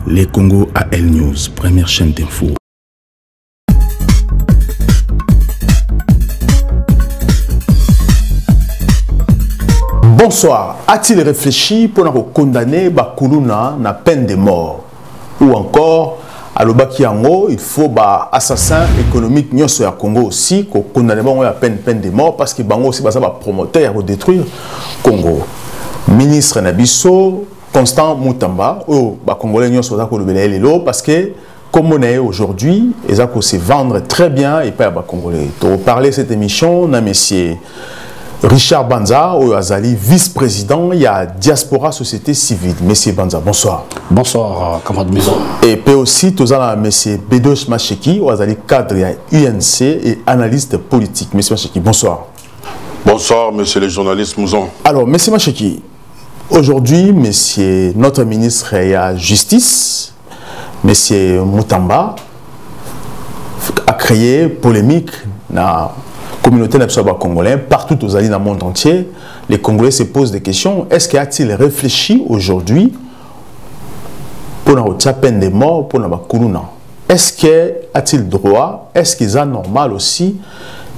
Les Congo AL News, première chaîne d'info. Bonsoir. A-t-il réfléchi pour nous condamner Bakuluna na peine de mort? Ou encore, à l'Obakiango, il faut ba assassin économique nyonso ya Congo aussi, qu'on condamne à peine de mort, parce que Bango aussi va promoteur pour détruire Congo. Ministre Nabiso, Constant Moutamba, ou ba Congolais nyonso za ko lobela lelo, parce que comme on est aujourd'hui, ils ont se vendre très bien et pas ba Congolais. Pour parler de cette émission, on a monsieur Richard Banza, Azali, vice-président, il y a Diaspora Société Civile. Monsieur Banza, bonsoir. Bonsoir, camarade Maison. Et puis aussi, nous avons monsieur Bedoche Macheki, Azali, cadre UNC et analyste politique. Monsieur Macheki, bonsoir. Bonsoir, monsieur le journaliste Mouzon. Alors, monsieur Macheki, aujourd'hui, monsieur notre ministre de la Justice, monsieur Moutamba, a créé polémique dans communauté congolaise, partout aux alliés dans le monde entier, les Congolais se posent des questions. Est-ce qu'il a-t-il réfléchi aujourd'hui pour la peine de mort pour la Bakuluna? Est-ce qu'il a-t-il droit? Est-ce qu'il est normal aussi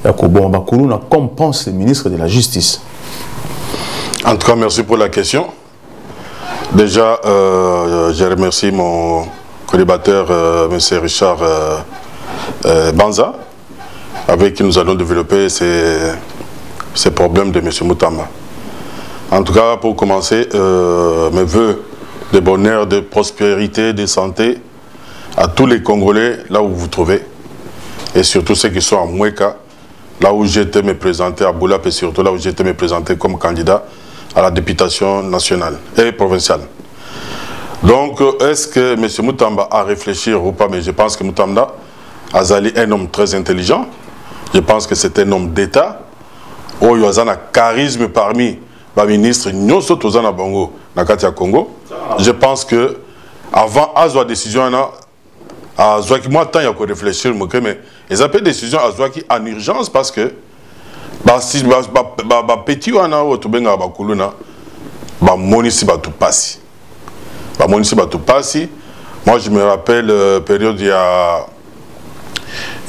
comme pense le ministre de la Justice? En tout cas, merci pour la question. Déjà, je remercie mon collaborateur, M. Richard Banza, avec qui nous allons développer ces problèmes de M. Moutamba. En tout cas, pour commencer, mes voeux de bonheur, de prospérité, de santé à tous les Congolais, là où vous vous trouvez, et surtout ceux qui sont à Moueka, là où j'ai été me présenter à Boulap, et surtout là où j'ai été me présenter comme candidat à la députation nationale et provinciale. Donc, est-ce que M. Moutamba a réfléchi ou pas? Mais je pense que Moutamba Azali est un homme très intelligent. Je pense que c'est un homme d'État. Oh, il y a un charisme parmi les ministres. Nous sommes tous en Bongo, dans le Congo. Je pense que avant la décision, moi, tant il y a que réfléchir, mais ils ont pris des décisions en urgence parce que si petit ou moi, je me rappelle période il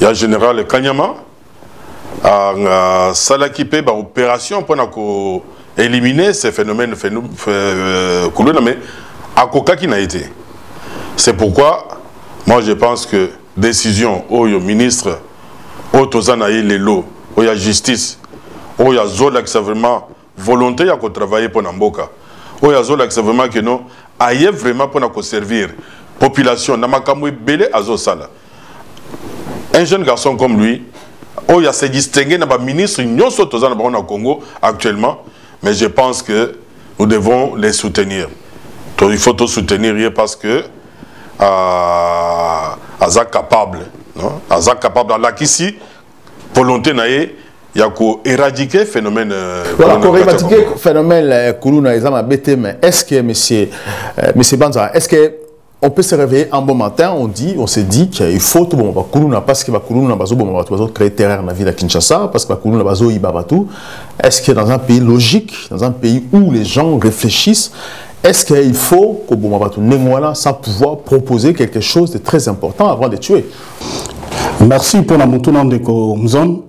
y a général Kanyama. Salakipé opération pour éliminer ces phénomènes mais à Koka qui n'a été. C'est pourquoi moi je pense que décision au ministre au Tozanaï Lelo au ya justice au ya zola que c'est vraiment volonté à travailler pour Namboka au ya zola que c'est vraiment que non aille vraiment pour servir population namakamwe belé azo sala. Un jeune garçon comme lui, il a se distingué dans le ministre au Congo actuellement, mais je pense que nous devons les soutenir. Il faut les soutenir parce que ils capable, capable là qu'ici volonté naie il y a éradiquer phénomène. Voilà, pour éradiquer phénomène Kuluna mais est-ce que monsieur Banza, est-ce que on peut se réveiller un bon matin, on se dit qu'il faut tout bon Bakuluna parce que Bakuluna bazo bon créer terreur dans la ville de Kinshasa parce que Bakuluna bazo ibabatu. Est-ce que dans un pays logique, dans un pays où les gens réfléchissent, est-ce qu'il faut que bon batu n'engwala sans pouvoir proposer quelque chose de très important avant de tuer? Merci pour la montée de Komzon.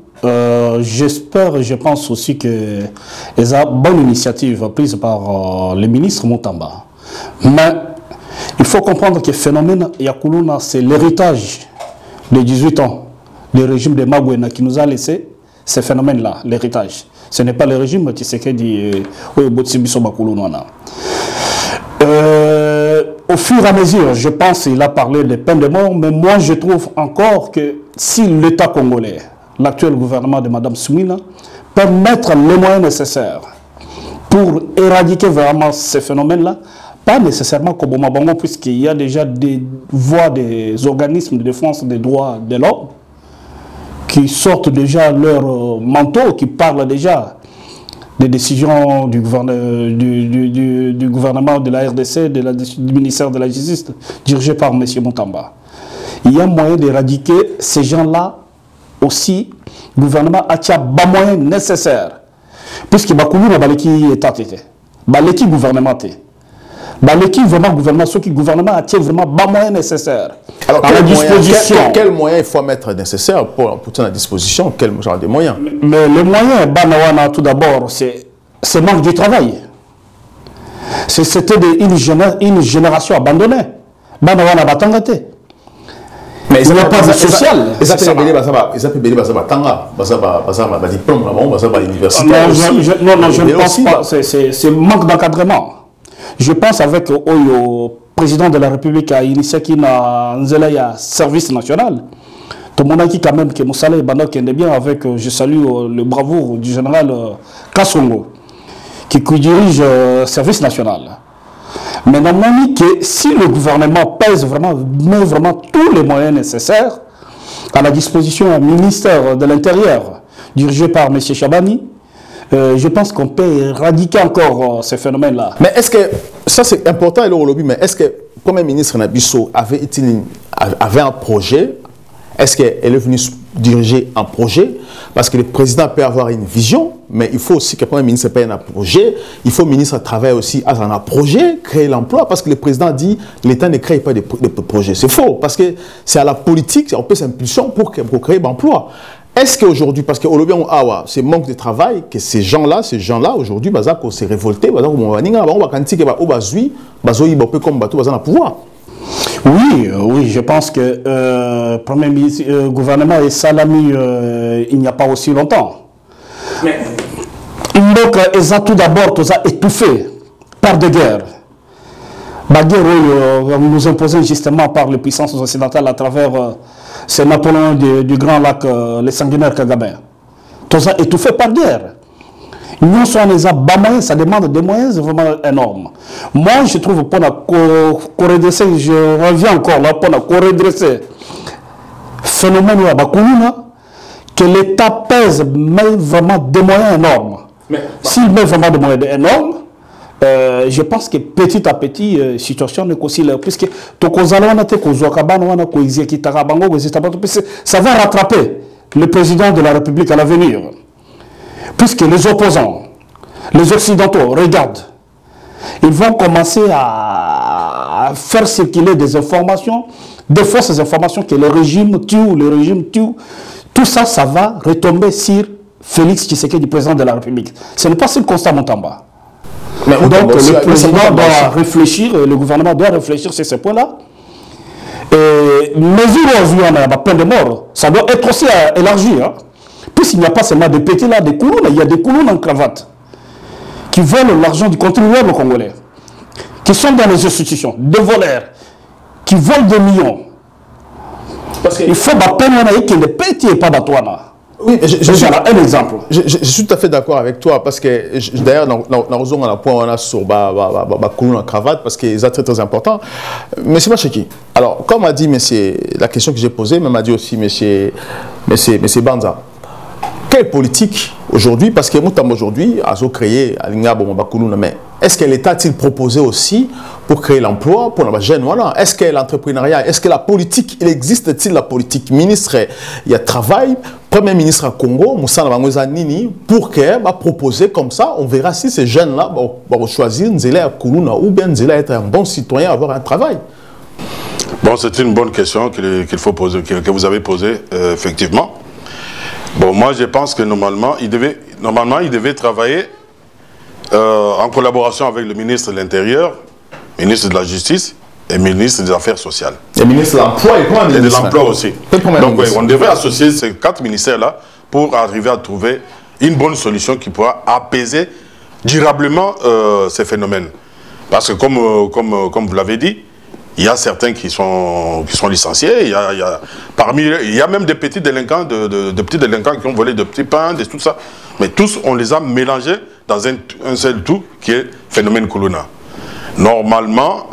J'espère, je pense aussi que c'est une bonne initiative prise par le ministre Moutamba. Mais il faut comprendre que le phénomène Yakuluna, c'est l'héritage de 18 ans du régime de Magwena qui nous a laissé ce phénomène-là, l'héritage. Ce n'est pas le régime qui s'est dit Botsibiso Bakuluna. Au fur et à mesure, je pense qu'il a parlé de peine de mort, mais moi je trouve encore que si l'État congolais, l'actuel gouvernement de Mme Soumina, peut mettre les moyens nécessaires pour éradiquer vraiment ces phénomènes-là, pas nécessairement comme Bongo, puisqu'il y a déjà des voix des organismes de défense des droits de l'homme qui sortent déjà leur manteau, qui parlent déjà des décisions du gouvernement de la RDC, du ministère de la Justice, dirigé par M. Moutamba. Il y a moyen d'éradiquer ces gens-là aussi. Le gouvernement a des moyens nécessaires. Puisque Bakoulou n'a pas l'équipe état, l'équipe gouvernementale. l'équipe vraiment gouvernement, ceux qui gouvernement a vraiment bas moyens nécessaires. Alors, à la disposition. Quels moyens il faut mettre nécessaires pour tenir à disposition? Quel genre de moyens? Mais les moyens, tout d'abord, c'est manque du travail. C'était une génération abandonnée. Banawana Batangate. Mais il n'y a pas de social. Non, je ne pense pas. C'est manque d'encadrement. Je pense avec le président de la République a initié qui a un service national. Tout le monde a dit quand même que Moussala et Bandok est bien avec, je salue le bravoure du général Kassongo, qui dirige le service national. Mais normalement, que si le gouvernement pèse vraiment, met vraiment tous les moyens nécessaires à la disposition du ministère de l'Intérieur, dirigé par M. Chabani, je pense qu'on peut éradiquer encore ces phénomènes-là. Mais est-ce que, ça c'est important, mais est-ce que le Premier ministre Nabisso avait un projet? Est-ce qu'elle est venue diriger un projet? Parce que le président peut avoir une vision, mais il faut aussi que le Premier ministre ait un projet. Il faut que le ministre travaille aussi à un projet, créer l'emploi, parce que le président dit que l'État ne crée pas de projets. C'est faux, parce que c'est à la politique, on peut s'impulsion pour créer l'emploi. Est-ce qu'aujourd'hui, parce que c'est manque de travail, que ces gens-là, aujourd'hui, on s'est révoltés, on pouvoir. Oui, je pense que Premier ministre, gouvernement et Salami, il n'y a pas aussi longtemps. Mais donc, ils ont tout d'abord étouffé par des guerres. La guerre nous imposée justement par les puissances occidentales à travers ces Napoléons du Grand Lac, les sanguinaires Kagame. Tout ça étouffé par guerre. Nous sommes les moyens, ça demande des moyens vraiment énormes. Moi, je trouve pour redresser, je reviens encore là, pour redresser le phénomène que l'État pèse, met vraiment des moyens énormes. S'il met vraiment des moyens énormes, je pense que petit à petit, la situation est aussi là. Puisque ça va rattraper le président de la République à l'avenir. Puisque les opposants, les Occidentaux, regardent, ils vont commencer à faire circuler des informations, des fausses informations que le régime tue, tout ça, ça va retomber sur Félix Tshisekedi, président de la République. Ce n'est pas ce constat Montamba. Donc le président doit réfléchir, le gouvernement doit réfléchir sur ce point-là. Mesure aujourd'hui, on a peine de mort, ça doit être aussi élargi. Hein. Puisqu'il n'y a pas seulement des petits là, des coulours, il y a des coulours en cravate qui volent l'argent du contribuable congolais, qui sont dans les institutions, des voleurs, qui volent des millions. Parce qu'il faut que les petits et pas d'atoina. Oui, je suis un exemple. Je suis tout à fait d'accord avec toi parce que d'ailleurs, dans le point on a sur coulour en cravate parce que c'est très important. Mais c'est pas chez qui. Alors, comme a dit la question que j'ai posée, mais m'a dit aussi monsieur Banza. Quelle politique aujourd'hui, parce que nous aujourd'hui, à créer mais est-ce que l'État a-t-il proposé aussi pour créer l'emploi pour les jeunes? Voilà. Est-ce que l'entrepreneuriat, est-ce que la politique, il existe-t-il la politique? Ministre, il y a travail, Premier ministre à Congo, Moussa Nini, pour qu'elle va proposer comme ça, on verra si ces jeunes-là vont choisir Nzela Koulouna ou bien Nzela être un bon citoyen, avoir un travail. Bon, c'est une bonne question qu'il faut poser, que vous avez posée, effectivement. Bon, moi, je pense que normalement, il devait travailler en collaboration avec le ministre de l'Intérieur, ministre de la Justice et ministre des Affaires sociales. Et ministre de l'Emploi et de l'Emploi aussi. Donc, oui, on devrait associer ces 4 ministères-là pour arriver à trouver une bonne solution qui pourra apaiser durablement ces phénomènes. Parce que, comme vous l'avez dit, il y a certains qui sont licenciés, il y a même des petits délinquants, de petits délinquants qui ont volé de petits pains, tout ça. Mais tous, on les a mélangés dans un seul tout qui est phénomène Koulouna. Normalement,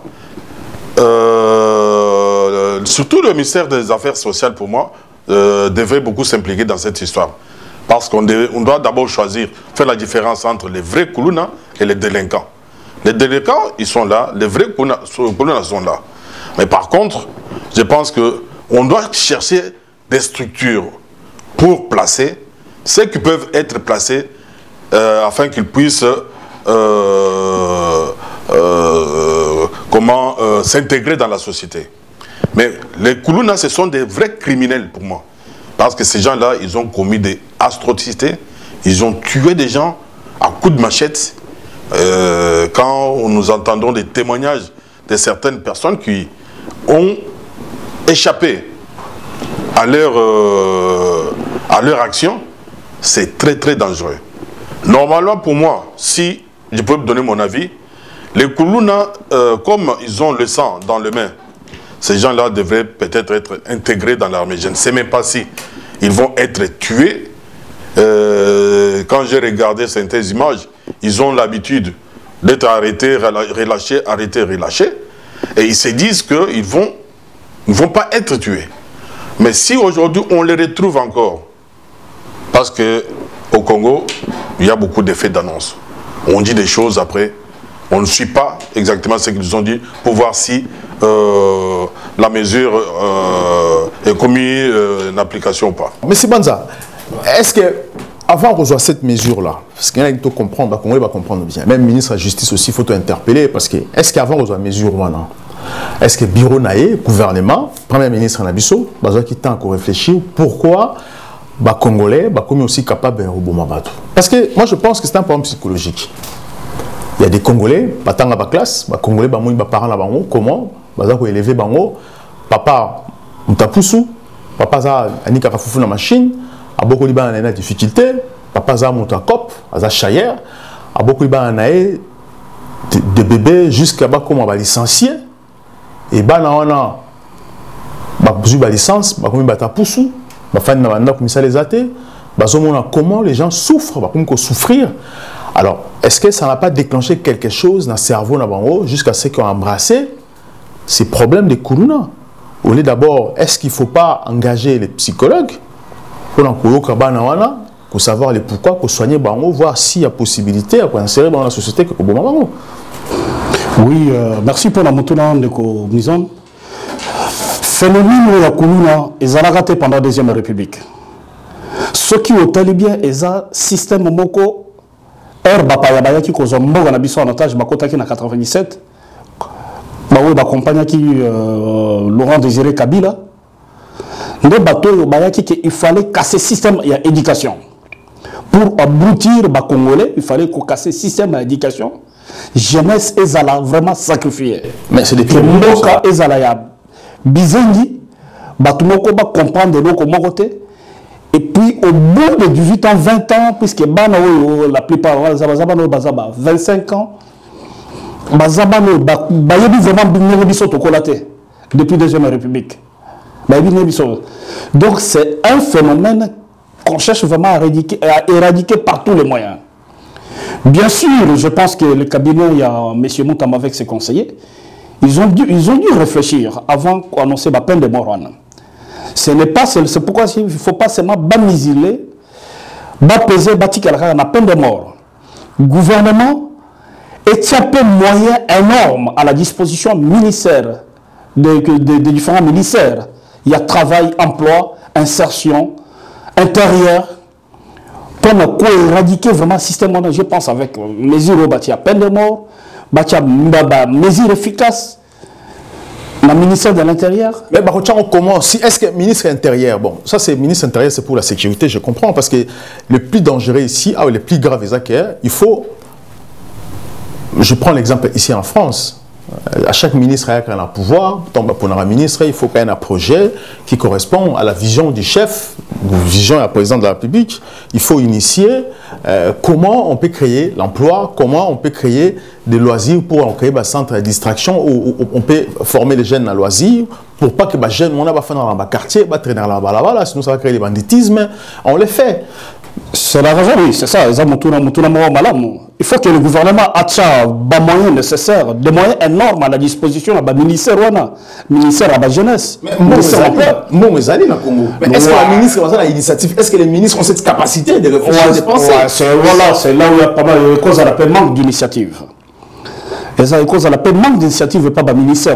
surtout le ministère des Affaires sociales, pour moi, devrait beaucoup s'impliquer dans cette histoire. Parce qu'on doit d'abord choisir, faire la différence entre les vrais Koulouna et les délinquants. Les délinquants, ils sont là, les vrais Koulouna sont là. Mais par contre, je pense qu'on doit chercher des structures pour placer ceux qui peuvent être placés afin qu'ils puissent comment s'intégrer dans la société. Mais les Koulouna, ce sont des vrais criminels pour moi. Parce que ces gens-là, ils ont commis des atrocités, ils ont tué des gens à coups de machette. Quand nous entendons des témoignages de certaines personnes qui ont échappé à leur action, c'est très très dangereux. Normalement pour moi, si je peux donner mon avis, les Koulouna, comme ils ont le sang dans les mains, ces gens-là devraient peut-être être intégrés dans l'armée. Je ne sais même pas si ils vont être tués. Quand j'ai regardé certaines images, ils ont l'habitude d'être arrêtés, relâchés, arrêtés, relâchés. Et ils se disent qu'ils ne vont pas être tués. Mais si aujourd'hui on les retrouve encore, parce qu'au Congo, il y a beaucoup d'effets d'annonce. On dit des choses après, on ne suit pas exactement ce qu'ils ont dit pour voir si la mesure est commise en application ou pas. Monsieur Banza, est-ce que avant de rejoindre cette mesure-là, parce qu'il y a qui comprendre, les Congolais va comprendre bien, même le ministre de la Justice aussi, il faut interpeller, parce que est-ce qu'avant de rejoindre la mesure, est-ce que le bureau naïe, gouvernement, Premier ministre Nabiso, qui tient à réfléchir pourquoi les Congolais sont aussi capables de rebondir. Parce que moi je pense que c'est un problème psychologique. Il y a des Congolais, qui sont dans la classe, les Congolais, les parents, comment ils ont élevé papa, Mutapusu, papa, il a fait la machine. A beaucoup de gens ont des difficultés, papa a monté à cop, a chayer, a beaucoup de gens ont des bébés jusqu'à comment on va licencier, et ben on a besoin de licence, comme ils ont poussé, comme ça les athées, comment les gens souffrent, comment souffrir. Alors, est-ce que ça n'a pas déclenché quelque chose dans le cerveau jusqu'à ce qu'ils ont embrassé ces problèmes de Koulouna? Au lieu d'abord, est-ce qu'il ne faut pas engager les psychologues pour savoir les pourquoi, pour soigner Bango, voir s'il y a possibilité à insérer dans la société que Bango. Oui, merci pour la moto de Mizon. Phénomène de la Koulouna est raté pendant la Deuxième République. Ce qui ont bien est un système moko bapaya qui cause mboga na biso en otage bakota ki na 97 bawe ba compagnie qui Laurent Désiré Kabila. Il fallait casser le système d'éducation. Pour aboutir les Congolais, il fallait casser le système d'éducation. Jeunesse est vraiment sacrifiée. Mais c'est des choses. Bizengi, Batumoko va comprendre de l'autre côté. Et puis au bout de 18 ans, 20 ans, puisque la plupart, 25 ans, vraiment depuis la Deuxième République. Donc c'est un phénomène qu'on cherche vraiment à éradiquer par tous les moyens. Bien sûr, je pense que le cabinet, il y a M. Moutama avec ses conseillers, ils ont dû réfléchir avant d'annoncer la peine de mort. C'est pourquoi il ne faut pas seulement bamiser, peser, la peine de mort. Le gouvernement est un peu moyen énorme à la disposition ministère des différents ministères. Il y a travail, emploi, insertion, intérieur. Pour éradiquer vraiment le système, je pense avec mesures, il y a peine de mort, mesures efficaces. Le ministère de l'Intérieur. Mais comment si est-ce que le ministre intérieur, bon, ça c'est le ministre intérieur, c'est pour la sécurité, je comprends, parce que le plus dangereux ici, le plus grave, il faut. Je prends l'exemple ici en France. À chaque ministre qui a un pouvoir, pour un ministre, il faut qu'il y ait un projet qui correspond à la vision du chef, la vision du président de la République. Il faut initier comment on peut créer l'emploi, comment on peut créer des loisirs pour créer un centre de distraction où on peut former les jeunes à loisirs pour pas que les jeunes ne soient pas dans le quartier, traîner dans la balabala, sinon ça va créer le banditisme. On le fait. C'est la raison, oui, c'est ça. Il faut que le gouvernement ait des moyens nécessaires, des moyens énormes à la disposition du ministère de la jeunesse. Mais est-ce que le ministre a l'initiative? Est-ce que les ministres ont cette capacité de réfléchir, de penser? C'est là où il y a pas mal de causes à la manque d'initiative. Et ça, cause à la manque d'initiative et pas le ministère.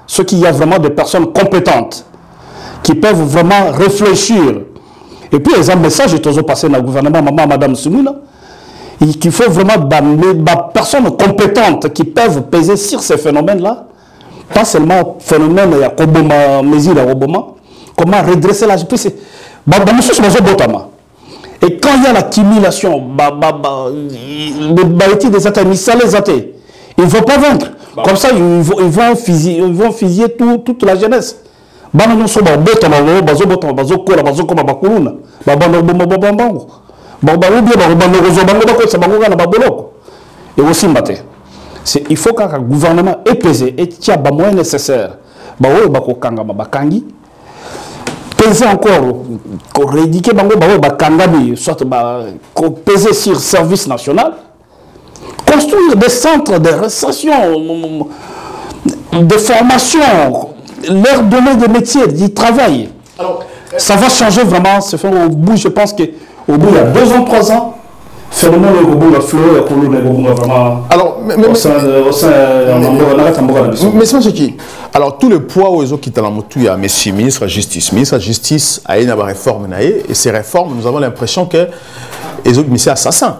Ce qu'il y a vraiment des personnes compétentes qui peuvent vraiment réfléchir. Et puis, il y a un message qui est passé dans le gouvernement, Madame Soumina, qu'il faut vraiment des personnes compétentes qui peuvent peser sur ces phénomènes-là pas seulement phénomène il y a Koboma mesure à Obama, comment redresser la justice. Et quand il y a l'accumulation, des athées, les athées, ils ne vont pas vaincre. Comme ça, ils vont fusiller toute la jeunesse. Et aussi, il faut qu'un gouvernement épaisé et qu'il y ait des moyens nécessaires. Peser encore, rééduquer soit peser sur le service national, construire des centres de réinsertion, de formation, leur donner des métiers, du travail. Alors, ça va changer vraiment. Au bout, je pense qu'au bout, il y a 2 ans, 3 ans, phénomène de fleur, vraiment. Alors, mais c'est ce qui. Alors, tout le poids aux autres qui sont dans il y a ministre de la justice a une réforme, et ces réformes, nous avons l'impression que les autres sont assassins.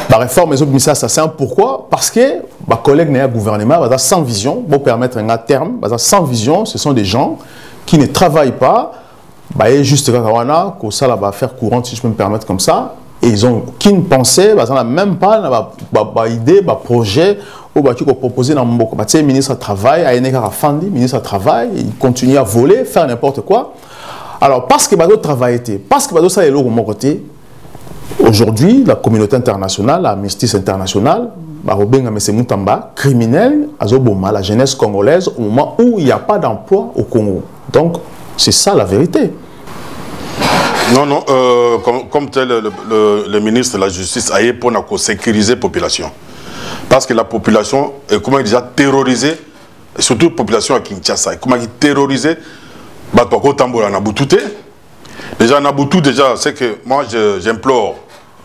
La réforme des autres sont assassins, pourquoi? Parce que les collègues du gouvernement sans vision, pour permettre un terme, sans vision, ce sont des gens qui ne travaillent pas, juste que ça va faire courante, si je peux me permettre comme ça. Et ils ont qu'une pensée, ils n'ont même pas d'idée, de projet, ou qui proposé dans mon ministre de travail, ministre de travail, il continue à voler, faire n'importe quoi. Alors, parce que le travail était, parce que ça est là au mon côté, aujourd'hui, la communauté internationale, la justice internationale, criminel, la jeunesse congolaise, au moment où il n'y a pas d'emploi au Congo. Donc, c'est ça la vérité. Non, non, comme tel le ministre de la Justice a eu pour sécuriser la population. Parce que la population est comment déjà terrorisée, et surtout la population à Kinshasa, comment il terrorisé, déjà Nabutu, déjà, c'est que moi j'implore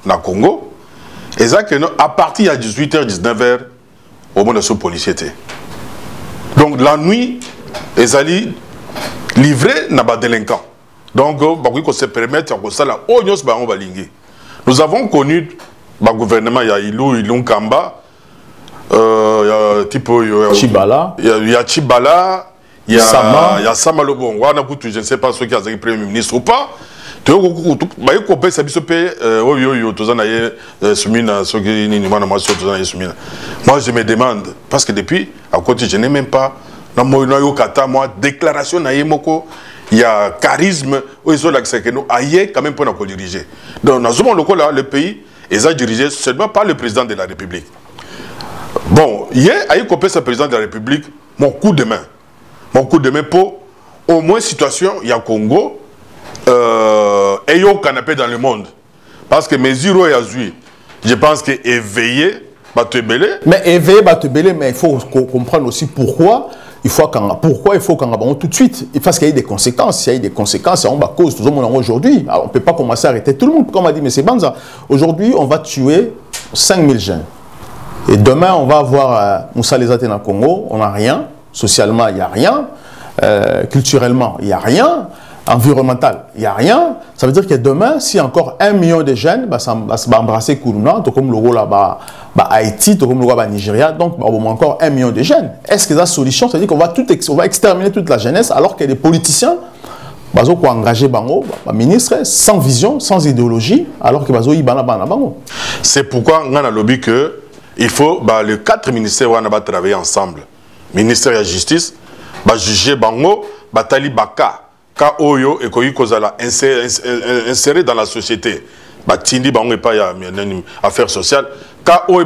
na Congo, et ça que à partir de 18h, 19h, au monde de ce policier. Donc la nuit, ils allaient livrer na délinquants. Donc, il faut se permettre de faire nous avons connu le gouvernement, il y a Ilou Kamba, il y a Chibala, il y a Chibala, il y a Sama Lobon. Je ne sais pas ceux qui ont été premier ministre ou pas. Moi, je me demande, parce que depuis, à côté, je n'ai même pas, moi, déclaration, il y a charisme, ils ont l'accès que nous ailleurs quand même pour nous diriger. Donc, dans ce moment-là, le pays est dirigé seulement par le président de la République. Bon, hier, il y a ce président de la République, mon coup de main pour au moins situation, il y a Congo, et il y a un canapé dans le monde. Parce que mes zéros et azui, je pense que éveiller, mais éveiller, mais il faut comprendre aussi pourquoi. Pourquoi il faut qu'on abandonne tout de suite? Parce qu'il y a des conséquences. Il y a des conséquences. On va cause tout le monde aujourd'hui. On ne peut pas commencer à arrêter tout le monde. Comme a dit M. Banza, aujourd'hui, on va tuer 5000 jeunes. Et demain, on va avoir Moussa Lezate dans le Congo. On n'a rien. Socialement, il n'y a rien. Culturellement, il n'y a rien. Environnemental, il n'y a rien. Ça veut dire que demain, si encore 1 million de jeunes va embrasser Kourouna, tout comme le rôle là Haïti, tout comme le rôle Nigeria, donc on a encore 1 million de jeunes. Est-ce que la solution, c'est-à-dire qu'on va exterminer toute la jeunesse alors que les politiciens ont engagé Bango, ministre, sans vision, sans idéologie, alors que Bazo Ibana Bango. C'est pourquoi on a le lobby que il faut les 4 ministères on va travailler ensemble. Ministère de la Justice, juger Bango, Tali Baka. Quand Oyo et Koyukozala inséré dans la société, Tindi Bango pas une affaire sociale. Quand Oyo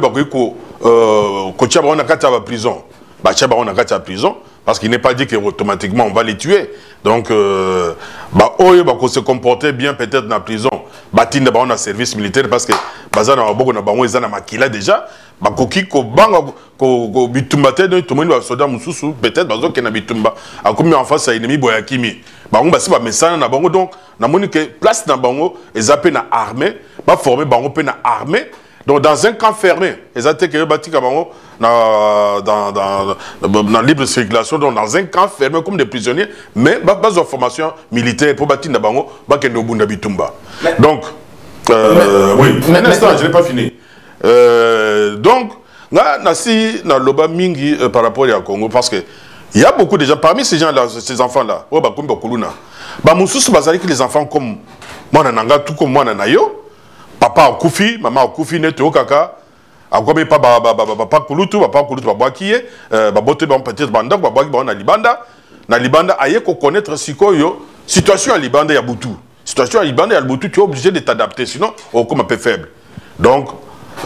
Kotia Baron a la prison, Baron a la prison, parce qu'il n'est pas dit qu'automatiquement on va les tuer. Donc, Oyo se comporter bien peut-être dans la prison. Tindi Baron a service militaire parce que Bazana Bago na Bango Ezana Makila déjà. Bakoki ko banga ko bitumba te donc tout le monde va soda mususu peut-être bazo ke na bitumba a comme en face à ennemi boyakimi bango basi ba mesana na bango donc na moni que place na bango ezape na armée ba former bango pe na armée donc dans un camp fermé ezate que batika bango dans libre circulation donc dans un camp fermé comme des prisonniers mais base de formation militaire pour bâtir na bango ba kendo bunda bitumba donc oui un instant je n'ai pas fini. Donc, na loba mingi par rapport au Congo parce que Il y a beaucoup de gens, parmi ces gens-là, ces enfants-là, les enfants comme moi, tout comme moi, papa a koufi, maman a koufi, net au kaka, a gomme pas papa kulutu, baboakie, babote peut-être bandok, baboaki na libanda, aye ko connaître sikoyo, situation à libanda ya boutou. Situation à libanda ya boutou, tu es obligé de t'adapter, sinon on comme un peu faible. Donc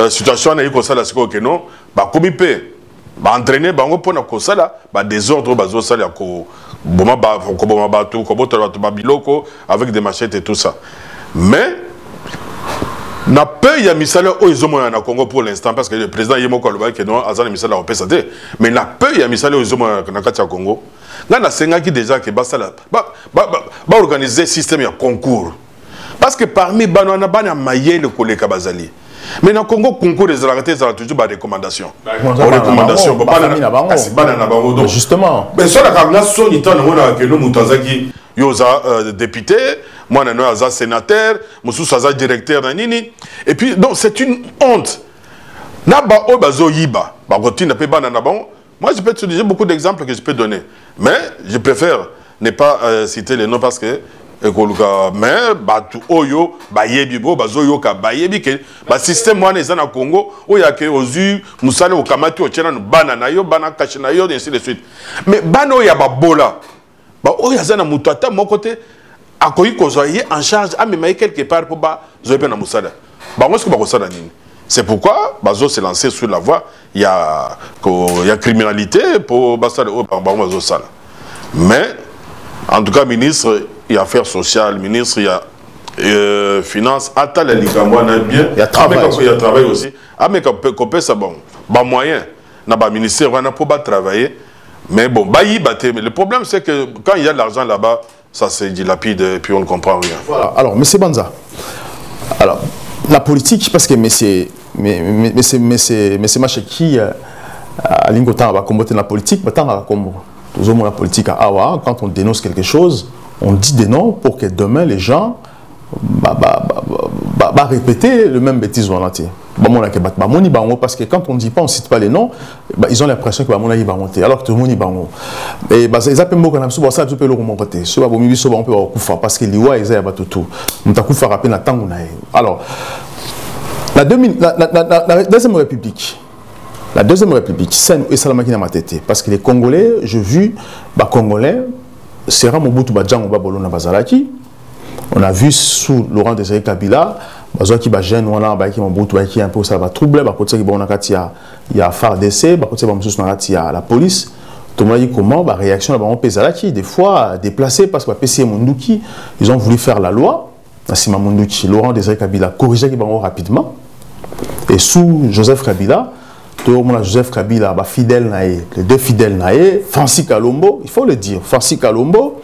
situation na yiko sala sikoyo que non, ba komi pe ba entraîner bango pona ko sala, ba désordre bazo sala ko boma ba ko boma ba tout ko boto ba biloko avec des machettes et tout ça. Mais na peu ya misala o izomo na Congo pour l'instant parce que le président Yemoko Aloba que non azana misala o pesate mais na peu ya misala o izomo na kati ya Congo nga na senga ki déjà que basala ba organiser système ya concours parce que parmi banana bana mayele koleka bazali mais na Congo concours des arrêtés ça toujours ba recommandation recommandation banana bango donc justement mais ça la kanga so ni tan na que no mutazaki yoza député moi je suis sénateur, je suis directeur et puis donc c'est une honte. Moi je peux te dire beaucoup d'exemples que je peux donner, mais je préfère ne pas citer les noms parce que mais oyo bayebibo bazoyo ka bayebi que ba système moi les na Congo oya ke ozu musale okamati ochena bana na yo bana kache na yo ainsi de suite mais bano ya babola ba oya zana mutata mon côté en charge à me quelque part pour c'est pourquoi Bazo s'est lancé sur la voie. Il y a criminalité pour mais en tout cas ministre il y a affaires sociales, ministre il y a finances, il y a travail aussi. Ça bon moyen na ministère on a pour travailler mais bon le problème c'est que quand il y a de l'argent là-bas ça c'est dilapide et puis on ne comprend rien. Voilà. Alors, M. Banza, alors, la politique, parce que M. Macheki, à l'Ingotan va combattre la politique, maintenant, la politique à Awa, quand on dénonce quelque chose, on dit des noms pour que demain, les gens répéter le même bêtise volontiers. Parce que quand on ne dit pas, on ne cite pas les noms, ils ont l'impression que va monter. Alors que tout le monde y va. Et ils appellent beaucoup de choses, ça peut le remonter. Ce on peut parce que l'Iwa ils ont tout. On t'a coupé rappeler la tangue. Alors, la deuxième république, c'est et Salamaki na matete parce que les Congolais, je vu, Congolais, c'est Mobutu Badjango Babolona Bazalaki. On a vu sous Laurent Désiré Kabila, qui va gêner, on a qui un peu ça va troubler, il y a FARDC, il y a la police. Tout le monde dit comment la réaction des fois déplacée parce que PC Munduki, ils ont voulu faire la loi. Laurent Désiré Kabila corrigé rapidement. Et sous Joseph Kabila, Joseph Kabila, fidèle, les deux fidèles, Francis Kalombo, il faut le dire, Francis Kalombo.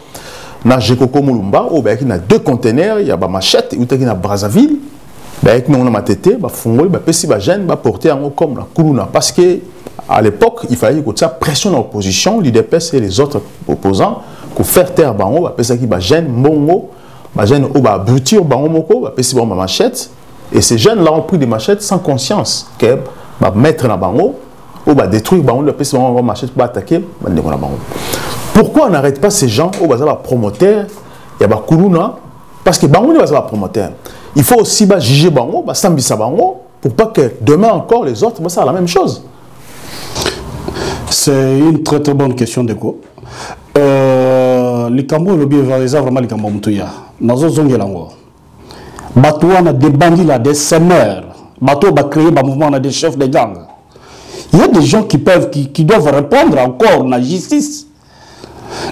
Na Jekoko Mulumba, il y a deux conteneurs, il y a machette, il y a Brazzaville, il y a matete, il y a gêne, porter comme la Kuluna. Parce qu'à l'époque, il fallait que ça pression l'opposition, l'IDPS et les autres opposants, pour faire taire Bango, parce qu'il y a gêne, Mongo, gêne, abrutir Bango Moko, machette. Et ces jeunes-là ont pris des machettes sans conscience, que mettre dans Bango, ou détruire Bango, parce qu'ils ont machette pour attaquer, pourquoi on n'arrête pas ces gens au bazar promoteur, il y a Kuluna, parce que Bango n'est pas promoteur. Il faut aussi juger Bango, Sambisa Bango, pour pas que demain encore les autres fassent la même chose. C'est une très très bonne question de quoi. Les Cambos, le bien vraiment les Cambos Moutoya. Nazo Zongelango. Bateau on a des bandits là, des semeurs. Bateau va créer un mouvement, on a des chefs de gang. Il y a des gens qui doivent répondre encore à la justice.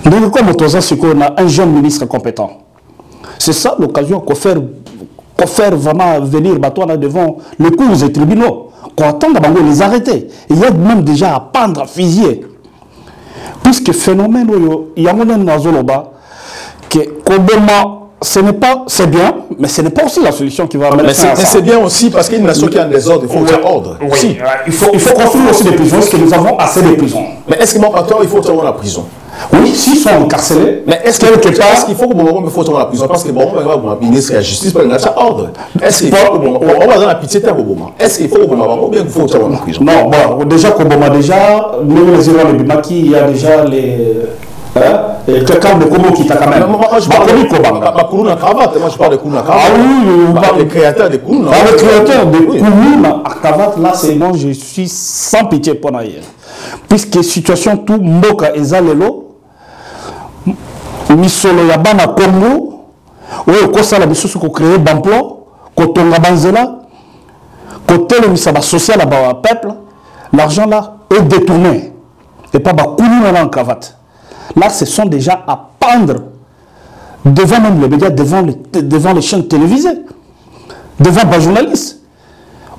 Donc, comme on a un jeune ministre compétent, c'est ça l'occasion qu'on fait vraiment venir devant les cours et tribunaux, qu'on attend de les arrêter. Il y a même déjà à pendre, à fusiller. Puisque phénomène, il y a un phénomène que ce n'est pas, c'est bien, mais ce n'est pas aussi la solution qui va amener ça. Mais c'est bien aussi parce qu'il y a une nation qui a des ordres, il faut faire ordre. Oui, si. Il faut construire aussi des prisons, parce que nous avons assez de prisons. Mais est-ce que moi, il faut avoir la prison? Oui, s'ils sont incarcérés, mais est-ce qu'il faut que bon, faut avoir la prison? Parce que bon, on va le ministre de la Justice, il a ordre. Est-ce qu'il faut que on va dans la pitié de Boboma? Est-ce qu'il faut que bon, bien qu'il faut avoir la prison? Non, bon, déjà, Boboma, déjà, nous les Irlandais de Bimaki, il y a déjà les. Quelqu'un de Komo qui t'a quand même. Moi, je parle de Koulouna cravate. Moi, je parle de Koulouna cravate. Ah oui, le créateur de Koulouna. Le créateur de Koulouna cravate, là, c'est moi, je suis sans pitié pour naïe. Puisque situation tout Mboka et Zalelo, Misolo Yabana Congo, oui, au ça la mission qu'on crée d'emploi, quand on a banzela, quand on a social à peuple, l'argent là est détourné. Et pas Koulouna en cravate. Là, ce sont déjà à pendre devant même les médias, devant les chaînes télévisées, devant les journalistes.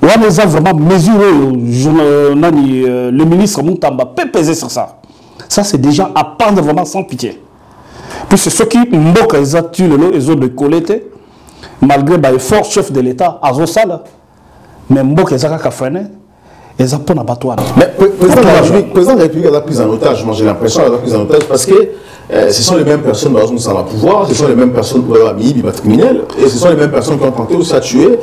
On a vraiment mesuré, le ministre Moutamba peut peser sur ça. Ça, c'est déjà à pendre vraiment sans pitié. Puis c'est ceux qui moquent les actus, les autres de collecter, malgré l'effort chef de l'État, à Zosala, mais moquent les actes à freiner. Mais le président de la République a été pris en otage. Moi, j'ai l'impression qu'il a été pris en otage parce que ce sont les mêmes personnes qui sont dans le pouvoir, ce sont les mêmes personnes qui ont mis des criminels, et ce sont les mêmes personnes qui ont tenté aussi à tuer.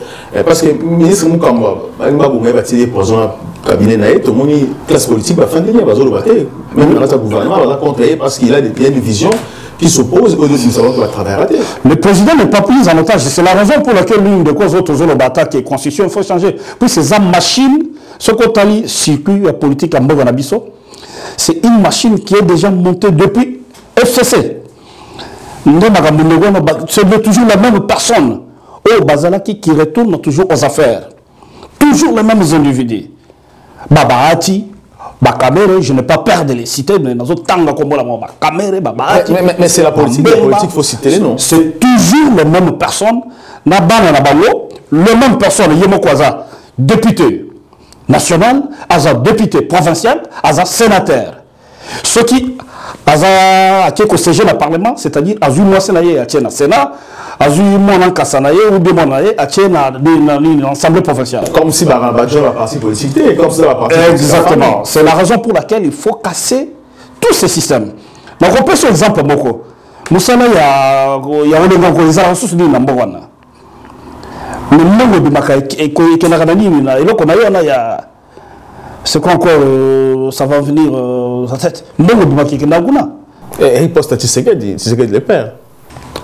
Parce que le ministre Moukamba, il a tiré pour un cabinet, tout le monde, classe politique, va faire des liens, va le battre. Même dans le gouvernement, va contrer parce qu'il a des visions qui s'opposent au dessus de savoir qu'il va travailler à la tête. Le président n'est pas pris en otage. C'est la raison pour laquelle l'une des causes autres zones qui est constitution, il faut changer. Puis ces machines, ce qu'on a dit, circuit politique à Mboganabiso, c'est une machine qui est déjà montée depuis FCC. C'est toujours la même personne. Au Bazalaki qui retourne toujours aux affaires. Toujours les mêmes individus. Babaati, Bakamere, je n'ai pas peur de les citer, mais dans d'autres temps, mais c'est la politique, il faut citer les noms. C'est toujours les mêmes personnes. Les mêmes personnes, Yemo Kwaza, député national, Aza député provincial, Aza sénateur. Ceux qui, Aza, qui siège dans le Parlement, c'est-à-dire Azu Moissenaye, Atiena Sénat, Azu Monan Kassanaye, ou Demonaye, Atiena l'Assemblée provinciale. Comme si Barabadjo va partie politique, comme ça va partie. Exactement. C'est la raison pour laquelle il faut casser tous ces systèmes. Donc on peut sur exemple, Moko. Moussala, il y a des ressources de Nambowana. Le nombre de Maka et c'est quoi encore ça va venir sa tête. Le nombre de Maka et Naguna. Et il poste à Tshisekedi le père.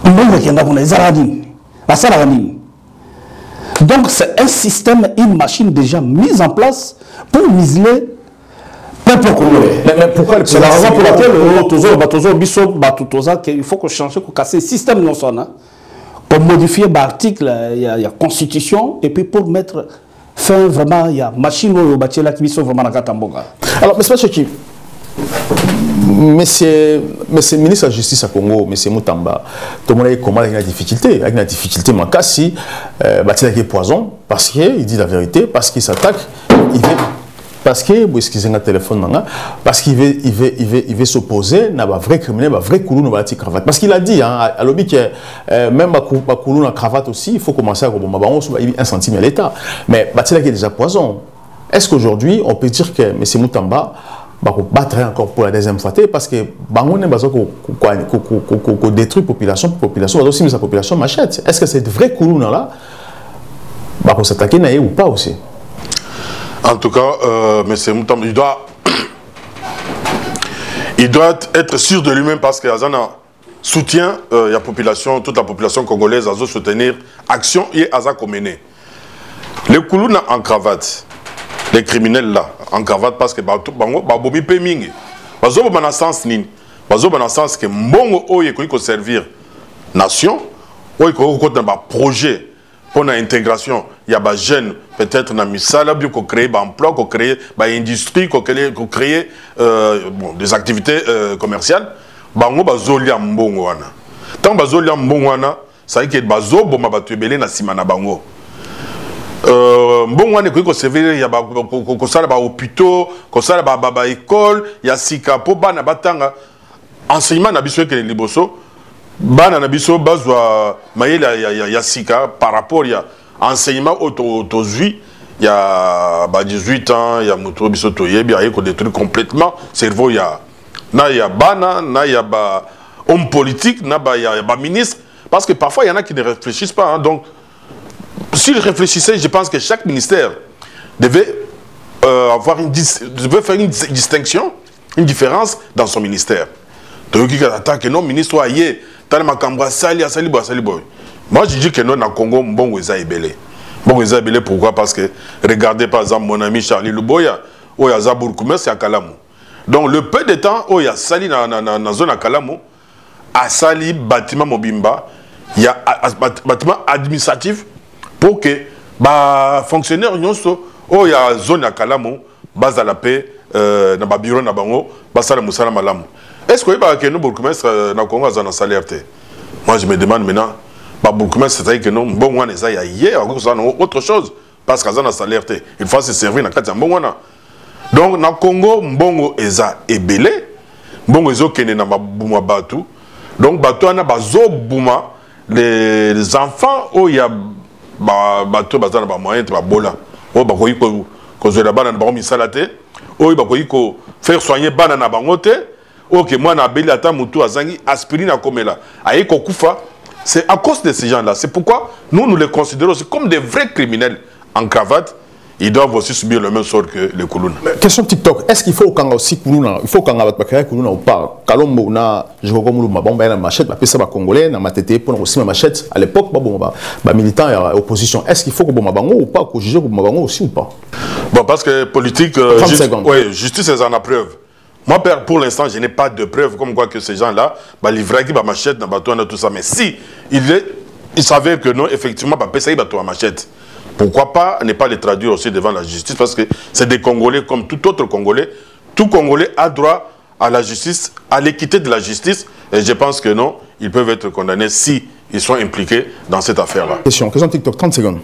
Le nombre de Naguna, Zaradine. La Saradine. Donc c'est un système, une machine déjà mise en place pour museler le peuple congolais. Mais pourquoi c'est la raison pour laquelle il faut qu'on change, qu'on casse le système non sonne. Pour modifier l'article, il y a constitution, et puis pour mettre fin vraiment, il y a machine au bâti là qui sont vraiment dans Katamboga. Alors, mais c'est pas ce qui. Monsieur le ministre de la Justice à Congo, monsieur Moutamba, tout le monde a comment avec la difficulté. Avec la difficulté, mais si bâti là qui est poison, parce qu'il dit la vérité, parce qu'il s'attaque, il veut. Parce que, excusez-moi le téléphone, parce qu'il veut s'opposer à un vrai criminel, à un vrai coulou, à une cravate. Parce qu'il a dit, à l'objet que même un coulou, une cravate aussi, il faut commencer à avoir 1 centime à l'État. Mais il est déjà poison. Est-ce qu'aujourd'hui, on peut dire que M. Moutamba va battre encore pour la deuxième fois? Parce que on a besoin qu'on détruit la population, va aussi mettre sa population machette. Est-ce que c'est vrai coulou là va s'attaquer ou pas aussi? En tout cas, M. Moutamba, il doit être sûr de lui-même parce qu'il y a un soutien, il y a toute la population congolaise à soutenir action et à mener. Les Koulouna en cravate, les criminels là, en cravate parce que Babomi Pemingi, Bazo dans sens nini, Bazo dans sens que Mbongo Oye peut servir nation, Oye peut un projet. Pour l'intégration, il y a des jeunes, peut-être dans Misala, qu'on crée des emplois, qu'on crée des industries, qu'on crée des activités commerciales. Bango bazolia mbongo wana. Tant bazolia mbongo wana, ça veut dire que bazo boma batubele na simana bango. Mbongo wana ko servir ya ko sala ba hôpitaux, ko sala ba école, ya sikapo bana batanga enseignement na biso ke liboso. bana na biso bazwa mayela ya sika par rapport ya enseignement autozui il y a 18 ans il y a moto biso toyebi ayeko détruire complètement cerveau ya bana na ya ba homme politique na ba ya ba ministre parce que parfois il y en a qui ne réfléchissent pas hein, donc s'ils réfléchissaient je pense que chaque ministère devait devait faire une distinction, une différence dans son ministère. Donc qui attaque non ministre aye moi je dis que non, dans le Congo, bon, ils ont ébélé. Pourquoi? Parce que, regardez par exemple mon ami Charlie Luboya, où il y a Zabourkoumer, c'est à Kalamou. Donc le peu de temps où il y a Sali dans la zone à Kalamou, à Sali, bâtiment Mobimba, il y a bâtiment administratif pour que les fonctionnaires, où il y a zone à Kalamou, base à la paix, dans le bureau, dans le bango, base à la moussala malamou. Est-ce que nous, bourgmestre, dans le Congo, ils ont un salaire? Moi, je me demande maintenant, bourgmestre, c'est-à-dire que non, bon, on est hier, autre chose, parce qu'ils ont un salaire. Il faut se servir dans le cadre de bon. Donc, dans le Congo, bon, ils ont ébélé, bon, ils ont kené dans Bouma Batou. Donc, Batou, on a Bouma, les enfants, où il y a Batou, ils ont moyen de bola. Oh, bah, il faut que la banane, bah, on salate. Oh, bah, il faut faire soigner banane à bangote. Ok, moi, na beli ata mutu azangi aspirine à komela. Aïe kokufa, c'est à cause de ces gens-là. C'est pourquoi nous les considérons aussi comme des vrais criminels en cravate. Ils doivent aussi subir le même sort que les Koulouna. Question TikTok, est-ce qu'il faut qu'on aussi Koulouna, il faut qu'on ait bakaya Koulouna ou pas? Kalombo na je vois comme bon na machette, ba pesa ba congolais na matete pour aussi ma machette à l'époque ba militant et opposition. Est-ce qu'il faut que bon mabango ou pas, que juger bon mabango aussi ou pas? Bon parce que politique justice c'est en a preuve. Moi, pour l'instant, je n'ai pas de preuves comme quoi que ces gens-là, livrent qui machette, tout ça. Mais si il s'avère que non, effectivement, ça y va machette. Pourquoi pas ne pas les traduire aussi devant la justice? Parce que c'est des Congolais comme tout autre Congolais. Tout Congolais a droit à la justice, à l'équité de la justice. Et je pense que non, ils peuvent être condamnés si ils sont impliqués dans cette affaire-là. Question TikTok, 30 secondes.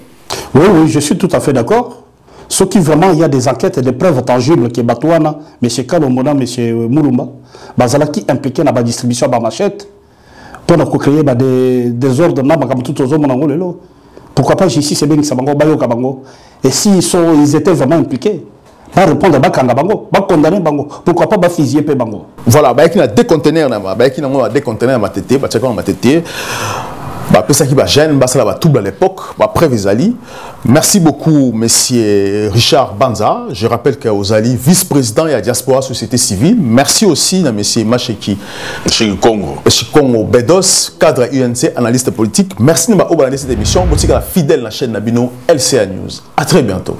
Oui, je suis tout à fait d'accord. Ce qui vraiment, il y a des enquêtes et des preuves tangibles que Batouana, M. Kalomona, M. Moulumba, qui impliqué dans la distribution de la machette pour créer des ordres comme tout aux hommes. Pourquoi pas ici, c'est bien que ça Kabango. Et s'ils étaient vraiment impliqués, pas répondre à Bakanga Bango, pas condamner Bango. Pourquoi pas fusiller Bango? Voilà, il y a des conteneurs, des conteneurs à ma tête, tout à l'époque, merci beaucoup, monsieur Richard Banza. Je rappelle qu'Ozali, vice-président et à Diaspora Société Civile. Merci aussi à monsieur Macheki Congo Bedos, cadre UNC, analyste politique. Merci de m'avoir cette émission. Vous êtes fidèle à la chaîne Nabino LCA News. À très bientôt.